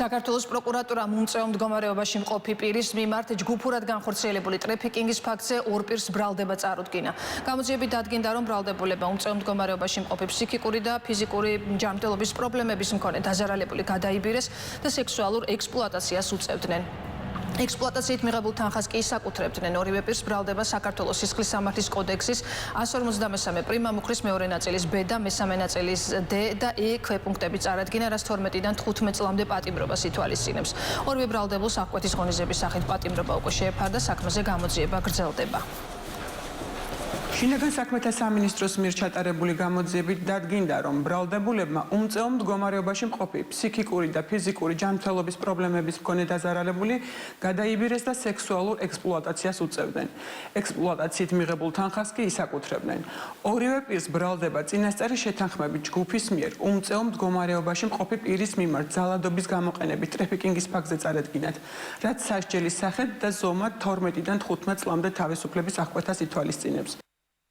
საქართველოს პროკურატურამ უმწვევ მდგომარეობაში მყოფი პირის მიმართ ჯგუფურად განხორციელებული ტრაფიკინგის ფაქტზე ორ პირს ბრალდება წარუდგინა. გამოძიებით დადგინდა, რომ ბრალდებულებმა უმწვევ მდგომარეობაში მყოფი ფსიქიკური და ფიზიკური ჯანმრთელობის პრობლემების მქონე დაზარალებული გადაიბირეს და სექსუალურ ექსპლუატაციას უწევდნენ. ექსპლუატაციით მიღებულ თანხას კი ისაკუთრებდნენ. ორივე პირს ბრალდება საქართველოს სისხლის სამართლის კოდექსის 153 პრიმა მუხლის მეორე ნაწილის B და მესამე ნაწილის D და E ქვეპუნქტები წარადგინა, რაც 12-დან 15 წლამდე პატიმრობას ითვალისწინებს. ორივე ბრალდებულს აღკვეთის ღონისძიების სახით პატიმრობა უკვე შეეფარდა, საქმეზე გამოძიება გრძელდება. შინაგან საქმეთა სამინისტროს მიერ ჩატარებული გამოძიებით დადგინდა, რომ ბრალდებულებმა უმწვევ მდგომარეობაში მყოფი ფსიქიკური და ფიზიკური ჯანმრთელობის პრობლემების მქონე დაზარალებული გადაიბირეს და სექსუალურ ექსპლუატაციას უწევდნენ. ექსპლუატაციით მიღებულ თანხას კი ისაკუთრებდნენ. ორივე პირს ბრალდება წინასწარი შეთანხმებით ჯგუფის მიერ უმწვევ მდგომარეობაში მყოფი პირის მიმართ ძალადობის გამოყენებით ტრაფიკინგის ფაქტზე წარადგინათ, რაც სასჯელის სახით და ზომად 12-დან 15 წლამდე თავისუფლების აღკვეთას ითვალისწინებს.